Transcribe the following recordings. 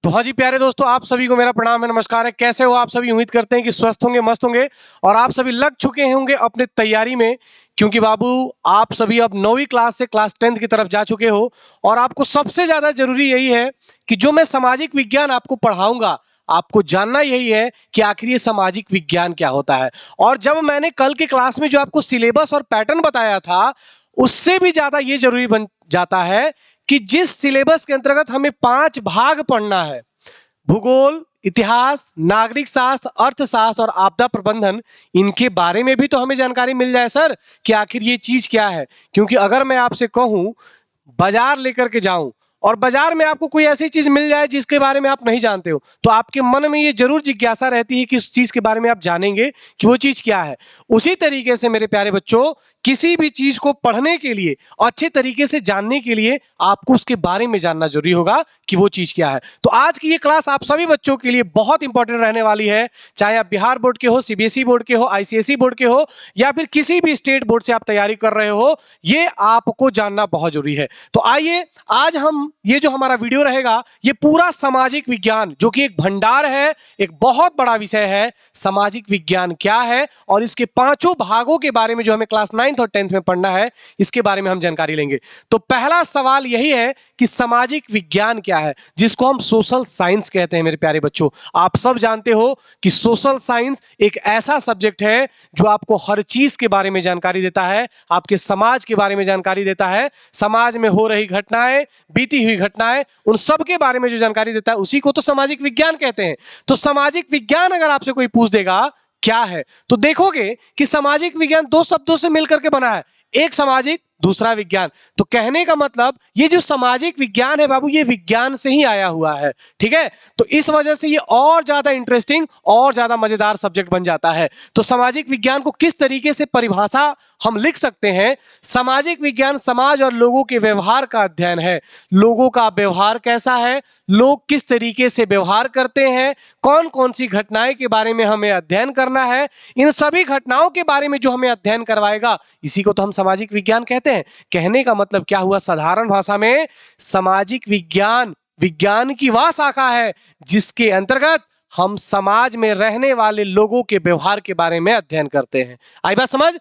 तो हाँ जी प्यारे दोस्तों, आप सभी को मेरा प्रणाम है, नमस्कार है। कैसे हो आप सभी? उम्मीद करते हैं कि स्वस्थ होंगे, मस्त होंगे और आप सभी लग चुके होंगे अपने तैयारी में, क्योंकि बाबू आप सभी अब 9वीं क्लास से क्लास 10th की तरफ जा चुके हो। और आपको सबसे ज्यादा जरूरी यही है कि जो मैं सामाजिक विज्ञान आपको पढ़ाऊंगा, आपको जानना यही है कि आखिर ये सामाजिक विज्ञान क्या होता है। और जब मैंने कल की क्लास में जो आपको सिलेबस और पैटर्न बताया था, उससे भी ज्यादा ये जरूरी बन जाता है कि जिस सिलेबस के अंतर्गत हमें 5 भाग पढ़ना है, भूगोल, इतिहास, नागरिक शास्त्र, अर्थशास्त्र और आपदा प्रबंधन, इनके बारे में भी तो हमें जानकारी मिल जाए सर कि आखिर ये चीज क्या है। क्योंकि अगर मैं आपसे कहूं, बाजार लेकर के जाऊं और बाजार में आपको कोई ऐसी चीज मिल जाए जिसके बारे में आप नहीं जानते हो, तो आपके मन में ये जरूर जिज्ञासा रहती है कि उस चीज के बारे में आप जानेंगे कि वो चीज क्या है। उसी तरीके से मेरे प्यारे बच्चों, किसी भी चीज को पढ़ने के लिए, अच्छे तरीके से जानने के लिए आपको उसके बारे में जानना जरूरी होगा कि वो चीज क्या है। तो आज की ये क्लास आप सभी बच्चों के लिए बहुत इंपॉर्टेंट रहने वाली है, चाहे आप बिहार बोर्ड के हो, सीबीएसई बोर्ड के हो, आईसीएसई बोर्ड के हो, या फिर किसी भी स्टेट बोर्ड से आप तैयारी कर रहे हो, ये आपको जानना बहुत जरूरी है। तो आइए, आज हम ये जो हमारा वीडियो रहेगा, ये पूरा सामाजिक विज्ञान, जो कि एक भंडार है, एक बहुत बड़ा विषय है, सामाजिक विज्ञान क्या है और इसके 5 भागों के बारे में जो हमें क्लास 9th और 10th में पढ़ना है, इसके बारे में हम जानकारी लेंगे। तो पहला सवाल यही है कि सामाजिक विज्ञान क्या है, जिसको हम सोशल साइंस कहते हैं। मेरे प्यारे बच्चों, आप सब जानते हो कि सोशल साइंस एक ऐसा सब्जेक्ट है जो आपको हर चीज के बारे में जानकारी देता है, आपके समाज के बारे में जानकारी देता है, समाज में हो रही घटनाएं, बीती हुई घटनाएं, उन सब के बारे में जो जानकारी देता है, उसी को तो सामाजिक विज्ञान कहते हैं। तो सामाजिक विज्ञान अगर आपसे कोई पूछ देगा क्या है, तो देखोगे कि सामाजिक विज्ञान 2 शब्दों से मिलकर के बना है, एक सामाजिक, दूसरा विज्ञान। तो कहने का मतलब ये जो सामाजिक विज्ञान है बाबू, ये विज्ञान से ही आया हुआ है, ठीक है। तो इस वजह से ये और ज्यादा इंटरेस्टिंग और ज्यादा मजेदार सब्जेक्ट बन जाता है। तो सामाजिक विज्ञान को किस तरीके से परिभाषा हम लिख सकते हैं? सामाजिक विज्ञान समाज और लोगों के व्यवहार का अध्ययन है। लोगों का व्यवहार कैसा है, लोग किस तरीके से व्यवहार करते हैं, कौन कौन सी घटनाएं के बारे में हमें अध्ययन करना है, इन सभी घटनाओं के बारे में जो हमें अध्ययन करवाएगा, इसी को तो हम सामाजिक विज्ञान कहते हैं। कहने का मतलब क्या हुआ? साधारण भाषा में सामाजिक विज्ञान विज्ञान की वह शाखा है जिसके अंतर्गत हम समाज में रहने वाले लोगों के व्यवहार के बारे में अध्ययन करते हैं। आई बात समझ?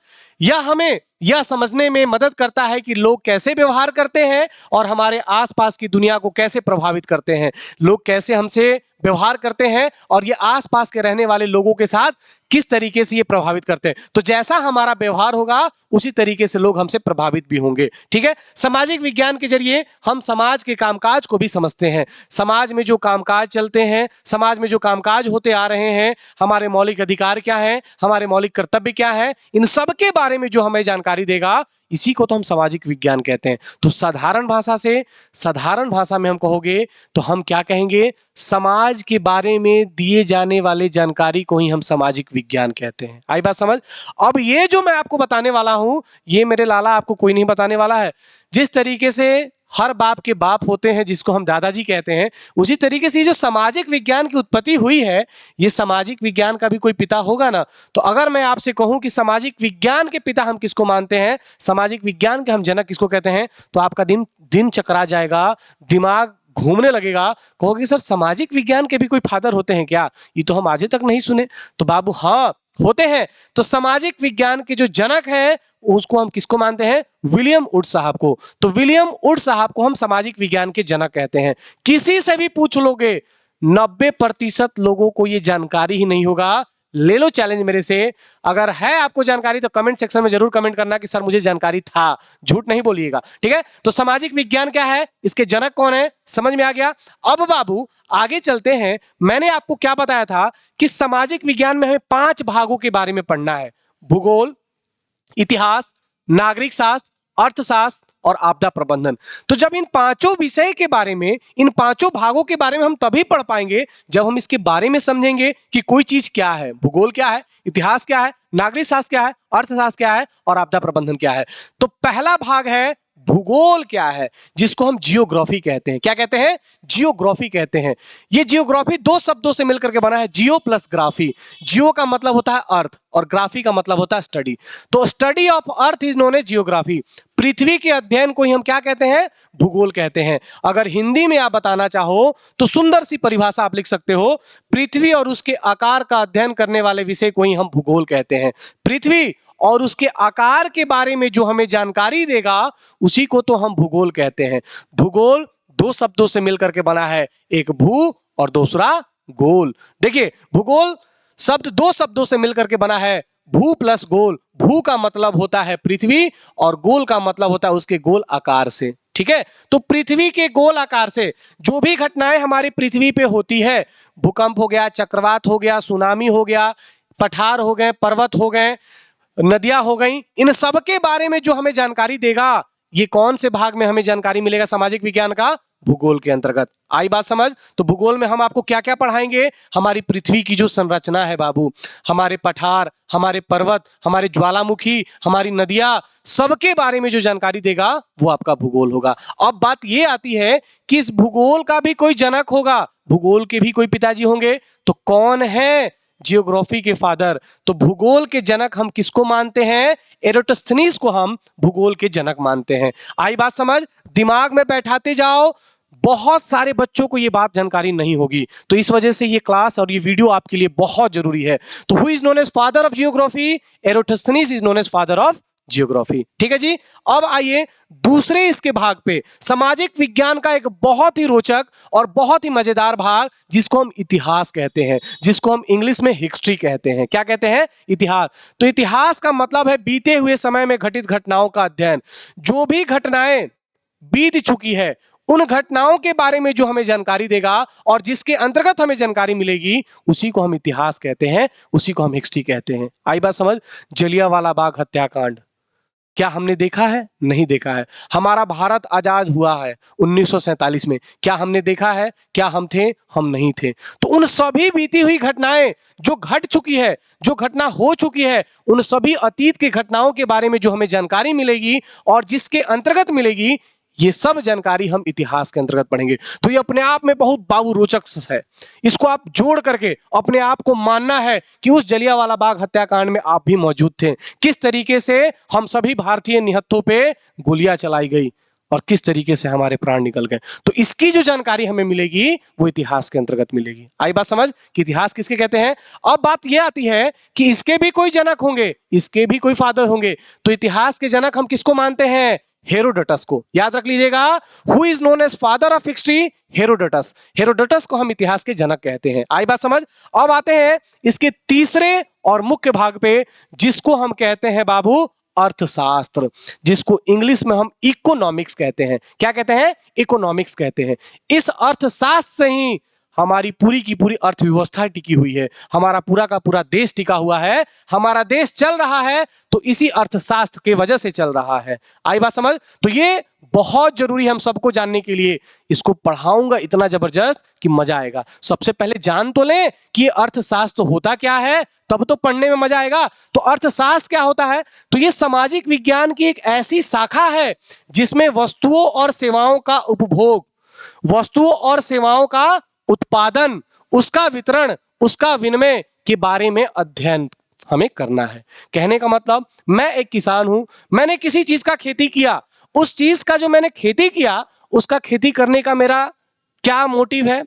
यह हमें यह समझने में मदद करता है कि लोग कैसे व्यवहार करते हैं और हमारे आसपास की दुनिया को कैसे प्रभावित करते हैं। लोग कैसे हमसे व्यवहार करते हैं और ये आसपास के रहने वाले लोगों के साथ किस तरीके से ये प्रभावित करते हैं। तो जैसा हमारा व्यवहार होगा, उसी तरीके से लोग हमसे प्रभावित भी होंगे, ठीक है। सामाजिक विज्ञान के जरिए हम समाज के कामकाज को भी समझते हैं। समाज में जो कामकाज चलते हैं, समाज में जो कामकाज होते आ रहे हैं, हमारे मौलिक अधिकार क्या हैं, हमारे मौलिक कर्तव्य क्या है, इन सब के बारे में जो हमें जानकारी देगा, इसी को तो हम सामाजिक विज्ञान कहते हैं। तो साधारण भाषा में हम कहोगे तो हम क्या कहेंगे? समाज के बारे में दिए जाने वाले जानकारी को ही हम सामाजिक विज्ञान कहते हैं। आई बात समझ? अब ये जो मैं आपको बताने वाला हूं, ये मेरे लाला आपको कोई नहीं बताने वाला है। जिस तरीके से हर बाप के बाप होते हैं, जिसको हम दादाजी कहते हैं, उसी तरीके से जो सामाजिक विज्ञान की उत्पत्ति हुई है, ये सामाजिक विज्ञान का भी कोई पिता होगा ना। तो अगर मैं आपसे कहूं कि सामाजिक विज्ञान के पिता हम किसको मानते हैं, सामाजिक विज्ञान के हम जनक किसको कहते हैं, तो आपका दिन चकरा जाएगा, दिमाग घूमने लगेगा। कहोगे सर सामाजिक विज्ञान के भी कोई फादर होते हैं क्या? ये तो हम आज तक नहीं सुने। तो बाबू हाँ, होते हैं। तो सामाजिक विज्ञान के जो जनक हैं, उसको हम किसको मानते हैं? विलियम वुड साहब को। तो विलियम वुड साहब को हम सामाजिक विज्ञान के जनक कहते हैं। किसी से भी पूछ लोगे, 90% लोगों को ये जानकारी ही नहीं होगा। ले लो चैलेंज मेरे से, अगर है आपको जानकारी तो कमेंट सेक्शन में जरूर कमेंट करना कि सर मुझे जानकारी था, झूठ नहीं बोलिएगा, ठीक है। तो सामाजिक विज्ञान क्या है, इसके जनक कौन है, समझ में आ गया। अब बाबू आगे चलते हैं। मैंने आपको क्या बताया था कि सामाजिक विज्ञान में हमें 5 भागों के बारे में पढ़ना है: भूगोल, इतिहास, नागरिक शास्त्र, अर्थशास्त्र और आपदा प्रबंधन। तो जब इन 5 विषय के बारे में, इन 5 भागों के बारे में हम तभी पढ़ पाएंगे जब हम इसके बारे में समझेंगे कि कोई चीज क्या है, भूगोल क्या है, इतिहास क्या है, नागरिक शास्त्र क्या है, अर्थशास्त्र क्या है और आपदा प्रबंधन क्या है। तो पहला भाग है भूगोल क्या है, जिसको हम जियोग्राफी कहते हैं। क्या कहते हैं? जियोग्राफी कहते हैं। ये जियोग्राफी दो शब्दों से मिलकर के बना है, जियो प्लस ग्राफी। जियो का मतलब होता है अर्थ और ग्राफी का मतलब होता है स्टडी। तो study of earth is known as geography. पृथ्वी के अध्ययन को ही हम क्या कहते हैं? भूगोल कहते हैं। अगर हिंदी में आप बताना चाहो तो सुंदर सी परिभाषा आप लिख सकते हो, पृथ्वी और उसके आकार का अध्ययन करने वाले विषय को ही हम भूगोल कहते हैं। पृथ्वी और उसके आकार के बारे में जो हमें जानकारी देगा उसी को तो हम भूगोल कहते हैं। भूगोल दो शब्दों से मिलकर के बना है, एक भू और दूसरा गोल। देखिए, भूगोल शब्द दो शब्दों से मिलकर के बना है, भू प्लस गोल। भू का मतलब होता है पृथ्वी और गोल का मतलब होता है उसके गोल आकार से। ठीक है, तो पृथ्वी के गोल आकार से जो भी घटनाएं हमारी पृथ्वी पे होती है, भूकंप हो गया, चक्रवात हो गया, सुनामी हो गया, पठार हो गए, पर्वत हो गए, नदियां हो गई, इन सब के बारे में जो हमें जानकारी देगा, ये कौन से भाग में हमें जानकारी मिलेगा? सामाजिक विज्ञान का भूगोल के अंतर्गत। आई बात समझ? तो भूगोल में हम आपको क्या क्या पढ़ाएंगे? हमारी पृथ्वी की जो संरचना है बाबू, हमारे पठार, हमारे पर्वत, हमारे ज्वालामुखी, हमारी नदियां, सबके बारे में जो जानकारी देगा वो आपका भूगोल होगा। अब बात ये आती है कि इस भूगोल का भी कोई जनक होगा, भूगोल के भी कोई पिताजी होंगे, तो कौन है? जियोग्राफी के फादर। तो भूगोल के जनक हम किसको मानते हैं? एरोटोस्थनीज को हम भूगोल के जनक मानते हैं। आई बात समझ? दिमाग में बैठाते जाओ, बहुत सारे बच्चों को ये बात जानकारी नहीं होगी, तो इस वजह से ये क्लास और ये वीडियो आपके लिए बहुत जरूरी है। तो who is known as father of geography? Eratosthenes is known as father of geography. ठीक है जी। अब आइए दूसरे इसके भाग पे, सामाजिक विज्ञान का एक बहुत ही रोचक और बहुत ही मजेदार भाग, जिसको हम इतिहास कहते हैं, जिसको हम इंग्लिश में हिस्ट्री कहते हैं। क्या कहते हैं? इतिहास। तो इतिहास का मतलब है बीते हुए समय में घटित घटनाओं का अध्ययन। जो भी घटनाएं बीत चुकी है उन घटनाओं के बारे में जो हमें जानकारी देगा और जिसके अंतर्गत हमें जानकारी मिलेगी, उसी को हम इतिहास कहते हैं, उसी को हम हिस्ट्री कहते हैं। आई बात समझ? जलियांवाला बाग हत्याकांड क्या हमने देखा है? नहीं देखा है। हमारा भारत आजाद हुआ है 1947 में, क्या हमने देखा है? क्या हम थे? हम नहीं थे। तो उन सभी बीती हुई घटनाएं जो घट चुकी है, जो घटना हो चुकी है, उन सभी अतीत की घटनाओं के बारे में जो हमें जानकारी मिलेगी और जिसके अंतर्गत मिलेगी, ये सब जानकारी हम इतिहास के अंतर्गत पढ़ेंगे। तो ये अपने आप में बहुत बाबू रोचक है। इसको आप जोड़ करके अपने आप को मानना है कि उस जलियांवाला बाग हत्याकांड में आप भी मौजूद थे। किस तरीके से हम सभी भारतीय निहत्थों पे गोलियां चलाई गई और किस तरीके से हमारे प्राण निकल गए। तो इसकी जो जानकारी हमें मिलेगी वो इतिहास के अंतर्गत मिलेगी। आई बात समझ कि इतिहास किसके कहते हैं? अब बात यह आती है कि इसके भी कोई जनक होंगे, इसके भी कोई फादर होंगे। तो इतिहास के जनक हम किसको मानते हैं? हेरोडोटस को। याद रख लीजिएगा, who is known as father of history? Herodotus. Herodotus को हम इतिहास के जनक कहते हैं। आई बात समझ? अब आते हैं इसके तीसरे और मुख्य भाग पे, जिसको हम कहते हैं बाबू अर्थशास्त्र, जिसको इंग्लिश में हम इकोनॉमिक्स कहते हैं। क्या कहते हैं? इकोनॉमिक्स कहते हैं। इस अर्थशास्त्र से ही हमारी पूरी की पूरी अर्थव्यवस्था टिकी हुई है, हमारा पूरा का पूरा देश टिका हुआ है, हमारा देश चल रहा है तो इसी अर्थशास्त्र की वजह से चल रहा है। आई बात समझ? तो ये बहुत जरूरी हम सबको जानने के लिए। इसको पढ़ाऊंगा इतना जबरदस्त कि मजा आएगा। सबसे पहले जान तो लें कि अर्थशास्त्र होता क्या है, तब तो पढ़ने में मजा आएगा। तो अर्थशास्त्र क्या होता है? तो ये सामाजिक विज्ञान की एक ऐसी शाखा है जिसमें वस्तुओं और सेवाओं का उपभोग, वस्तुओं और सेवाओं का उत्पादन, उसका वितरण, उसका विनिमय के बारे में अध्ययन हमें करना है। कहने का मतलब, मैं एक किसान हूं, मैंने किसी चीज का खेती किया, उस चीज का जो मैंने खेती किया, उसका खेती करने का मेरा क्या मोटिव है,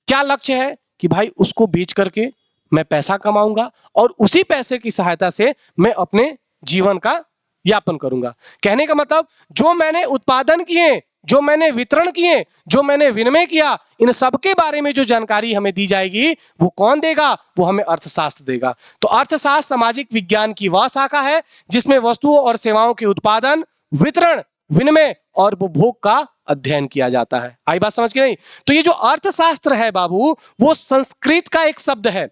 क्या लक्ष्य है कि भाई उसको बेच करके मैं पैसा कमाऊंगा और उसी पैसे की सहायता से मैं अपने जीवन का यापन करूंगा। कहने का मतलब, जो मैंने उत्पादन किए, जो मैंने वितरण किए, जो मैंने विनिमय किया, इन सब के बारे में जो जानकारी हमें दी जाएगी वो कौन देगा? वो हमें अर्थशास्त्र देगा। तो अर्थशास्त्र सामाजिक विज्ञान की वह शाखा है जिसमें वस्तुओं और सेवाओं के उत्पादन, वितरण, विनिमय और उपभोग का अध्ययन किया जाता है। आई बात समझ के नहीं? तो ये जो अर्थशास्त्र है बाबू, वो संस्कृत का एक शब्द है।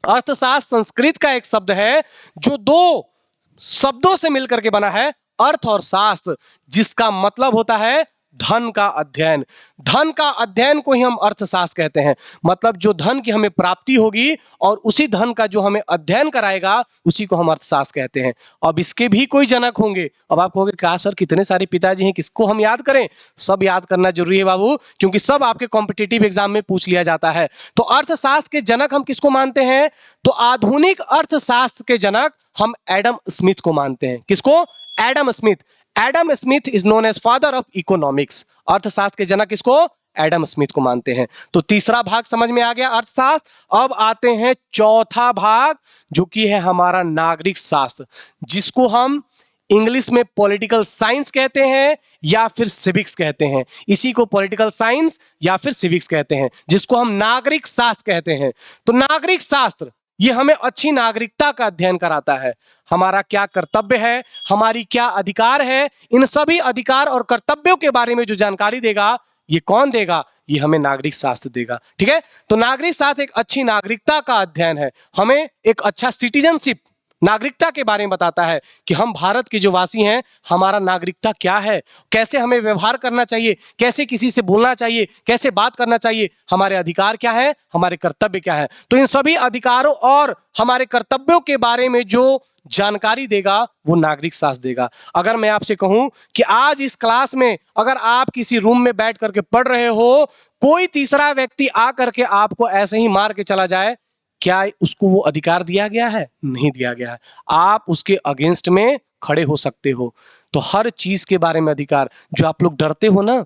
अर्थशास्त्र संस्कृत का एक शब्द है जो दो शब्दों से मिलकर के बना है, अर्थ और शास्त्र, जिसका मतलब होता है धन का अध्ययन। धन का अध्ययन को ही हम अर्थशास्त्र कहते हैं। मतलब जो धन की हमें प्राप्ति होगी और उसी धन का जो हमें अध्ययन कराएगा उसी को हम अर्थशास्त्र कहते हैं। अब इसके भी कोई जनक होंगे। अब आप कहोगे क्या सर कितने सारे पिताजी हैं, किसको हम याद करें? सब याद करना जरूरी है बाबू, क्योंकि सब आपके कॉम्पिटिटिव एग्जाम में पूछ लिया जाता है। तो अर्थशास्त्र के जनक हम किसको मानते हैं? तो आधुनिक अर्थशास्त्र के जनक हम एडम स्मिथ को मानते हैं। किसको? Adam Smith. Adam Smith is known as father of economics. अर्थशास्त्र के जनक किसको? एडम स्मिथ को मानते हैं। तो तीसरा भाग समझ में आ गया अर्थशास्त्र। अब आते हैं चौथा भाग, जो कि है हमारा नागरिक शास्त्र, जिसको हम इंग्लिश में पॉलिटिकल साइंस कहते हैं या फिर सिविक्स कहते हैं। इसी को पॉलिटिकल साइंस या फिर सिविक्स कहते हैं, जिसको हम नागरिक शास्त्र कहते हैं। तो नागरिक शास्त्र ये हमें अच्छी नागरिकता का अध्ययन कराता है। हमारा क्या कर्तव्य है, हमारी क्या अधिकार है, इन सभी अधिकार और कर्तव्यों के बारे में जो जानकारी देगा, ये कौन देगा? ये हमें नागरिक शास्त्र देगा। ठीक है, तो नागरिक शास्त्र एक अच्छी नागरिकता का अध्ययन है, हमें एक अच्छा सिटीजनशिप, नागरिकता के बारे में बताता है कि हम भारत के जो वासी हैं, हमारा नागरिकता क्या है, कैसे हमें व्यवहार करना चाहिए, कैसे किसी से बोलना चाहिए, कैसे बात करना चाहिए, हमारे अधिकार क्या है, हमारे कर्तव्य क्या है। तो इन सभी अधिकारों और हमारे कर्तव्यों के बारे में जो जानकारी देगा वो नागरिक शास्त्र देगा। अगर मैं आपसे कहूं कि आज इस क्लास में अगर आप किसी रूम में बैठ करके पढ़ रहे हो, कोई तीसरा व्यक्ति आकर के आपको ऐसे ही मार के चला जाए, क्या उसको वो अधिकार दिया गया है? नहीं दिया गया है। आप उसके अगेंस्ट में खड़े हो सकते हो। तो हर चीज के बारे में अधिकार, जो आप लोग डरते हो ना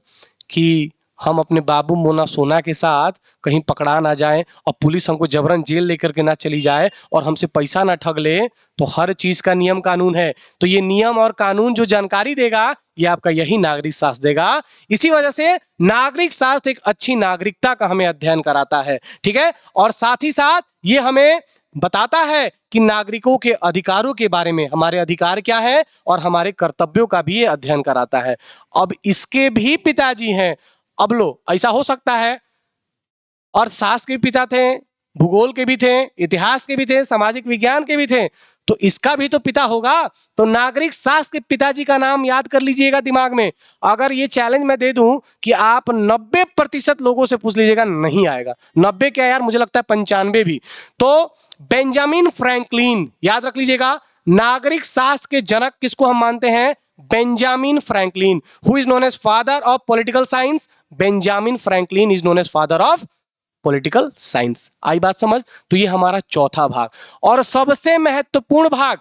कि हम अपने बाबू मोना सोना के साथ कहीं पकड़ा ना जाए और पुलिस हमको जबरन जेल लेकर के ना चली जाए और हमसे पैसा ना ठग ले, तो हर चीज का नियम कानून है। तो ये नियम और कानून जो जानकारी देगा, ये आपका यही नागरिक शास्त्र देगा। इसी वजह से नागरिक शास्त्र एक अच्छी नागरिकता का हमें अध्ययन कराता है। ठीक है, और साथ ही साथ ये हमें बताता है कि नागरिकों के अधिकारों के बारे में, हमारे अधिकार क्या है और हमारे कर्तव्यों का भी ये अध्ययन कराता है। अब इसके भी पिताजी हैं। अब लो, ऐसा हो सकता है अर्थशास्त्र के पिता थे, भूगोल के भी थे, इतिहास के भी थे, सामाजिक विज्ञान के भी थे, तो इसका भी तो पिता होगा। तो नागरिक शास्त्र के पिताजी का नाम याद कर लीजिएगा दिमाग में। अगर ये चैलेंज मैं दे दूं कि आप 90% लोगों से पूछ लीजिएगा, नहीं आएगा। 90 क्या यार, मुझे लगता है 95 भी। तो बेंजामिन फ्रैंकलिन याद रख लीजिएगा। नागरिक शास्त्र के जनक किसको हम मानते हैं? Benjamin Franklin, who is known as father of political science. Benjamin Franklin is known as father of political science. आई बात समझ? तो ये हमारा चौथा भाग, और सबसे महत्वपूर्ण भाग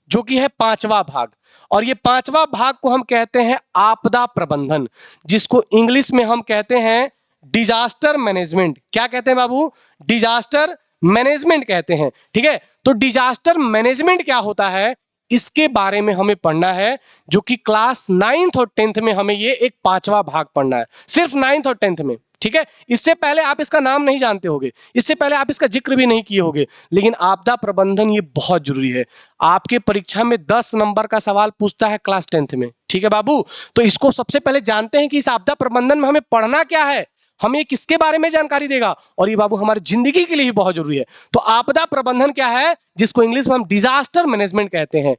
जो कि है पांचवा भाग, और ये पांचवा भाग को हम कहते हैं आपदा प्रबंधन, जिसको इंग्लिश में हम कहते हैं डिजास्टर मैनेजमेंट। क्या कहते हैं बाबू? डिजास्टर मैनेजमेंट कहते हैं। ठीक है, तो डिजास्टर मैनेजमेंट क्या होता है, इसके बारे में हमें पढ़ना है, जो कि क्लास 9th और 10th में हमें ये एक पांचवा भाग पढ़ना है, सिर्फ 9th और 10th में। ठीक है, इससे पहले आप इसका नाम नहीं जानते होगे, इससे पहले आप इसका जिक्र भी नहीं किए होगे, लेकिन आपदा प्रबंधन ये बहुत जरूरी है। आपके परीक्षा में 10 नंबर का सवाल पूछता है क्लास 10th में। ठीक है बाबू, तो इसको सबसे पहले जानते हैं कि इस आपदा प्रबंधन में हमें पढ़ना क्या है, हमें किसके बारे में जानकारी देगा, और ये बाबू हमारी जिंदगी के लिए भी बहुत जरूरी है। तो आपदा प्रबंधन क्या है, जिसको इंग्लिश में हम डिजास्टर मैनेजमेंट कहते हैं।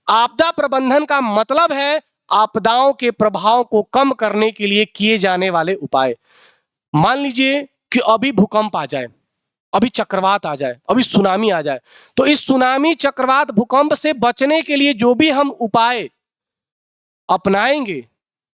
आपदा प्रबंधन का मतलब है आपदाओं के प्रभाव को कम करने के लिए किए जाने वाले उपाय। मान लीजिए कि अभी भूकंप आ जाए, अभी चक्रवात आ जाए, अभी सुनामी आ जाए, तो इस सुनामी, चक्रवात, भूकंप से बचने के लिए जो भी हम उपाय अपनाएंगे,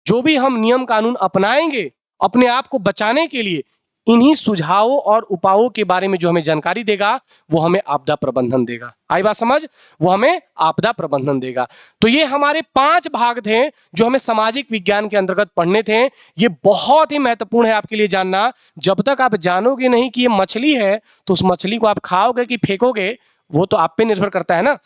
जो भी हम नियम कानून अपनाएंगे अपने आप को बचाने के लिए, इन्हीं सुझावों और उपायों के बारे में जो हमें जानकारी देगा वो हमें आपदा प्रबंधन देगा। आई बात समझ? वो हमें आपदा प्रबंधन देगा। तो ये हमारे 5 भाग थे जो हमें सामाजिक विज्ञान के अंतर्गत पढ़ने थे। ये बहुत ही महत्वपूर्ण है आपके लिए जानना। जब तक आप जानोगे नहीं कि ये मछली है, तो उस मछली को आप खाओगे कि फेंकोगे, वो तो आप पे निर्भर करता है ना।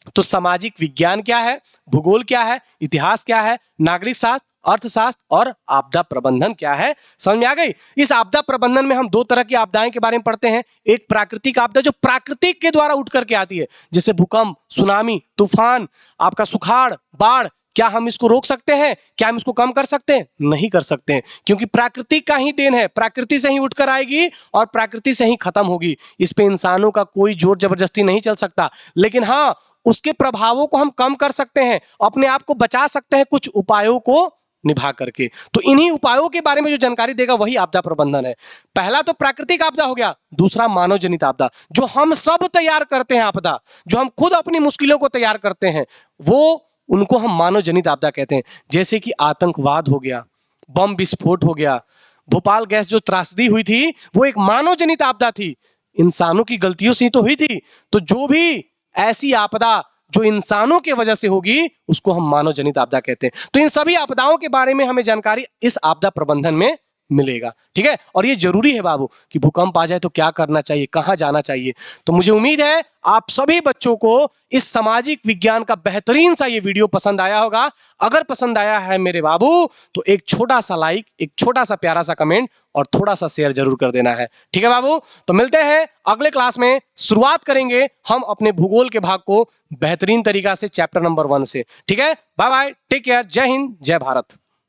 तो सामाजिक विज्ञान क्या है, भूगोल क्या है, इतिहास क्या है, नागरिक शास्त्र, अर्थशास्त्र और आपदा प्रबंधन क्या है, समझ में आ गई? इस आपदा प्रबंधन में हम 2 तरह की आपदाएं के बारे में पढ़ते हैं। एक प्राकृतिक आपदा जो प्राकृतिक के द्वारा उठ करके आती है, जैसे भूकंप, सुनामी, तूफान, आपका सुखाड़, बाढ़। क्या हम इसको रोक सकते हैं? क्या हम इसको कम कर सकते हैं? नहीं कर सकते हैं, क्योंकि प्रकृति का ही देन है, प्रकृति से ही उठकर आएगी और प्रकृति से ही खत्म होगी। इस पे इंसानों का कोई जोर जबरदस्ती नहीं चल सकता। लेकिन हाँ, उसके प्रभावों को हम कम कर सकते हैं, अपने आप को बचा सकते हैं कुछ उपायों को निभा करके। तो इन्हीं उपायों के बारे में जो जानकारी देगा वही आपदा प्रबंधन है। पहला तो प्राकृतिक आपदा हो गया, दूसरा मानव जनित आपदा, जो हम सब तैयार करते हैं आपदा, जो हम खुद अपनी मुश्किलों को तैयार करते हैं, वो उनको हम मानव जनित आपदा कहते हैं। जैसे कि आतंकवाद हो गया, बम विस्फोट हो गया, भोपाल गैस जो त्रासदी हुई थी वो एक मानव जनित आपदा थी, इंसानों की गलतियों से ही तो हुई थी। तो जो भी ऐसी आपदा जो इंसानों की वजह से होगी उसको हम मानव जनित आपदा कहते हैं। तो इन सभी आपदाओं के बारे में हमें जानकारी इस आपदा प्रबंधन में मिलेगा, ठीक है। और ये जरूरी है बाबू कि भूकंप आ जाए तो क्या करना चाहिए, कहां जाना चाहिए। तो मुझे उम्मीद है आप सभी बच्चों को इस सामाजिक विज्ञान का बेहतरीन सा ये वीडियो पसंद आया होगा। अगर पसंद आया है मेरे बाबू तो एक छोटा सा लाइक, एक छोटा सा प्यारा सा कमेंट और थोड़ा सा शेयर जरूर कर देना है, ठीक है बाबू। तो मिलते हैं अगले क्लास में, शुरुआत करेंगे हम अपने भूगोल के भाग को बेहतरीन तरीका से चैप्टर नंबर 1 से, ठीक है। बाय बाय, टेक केयर, जय हिंद, जय भारत।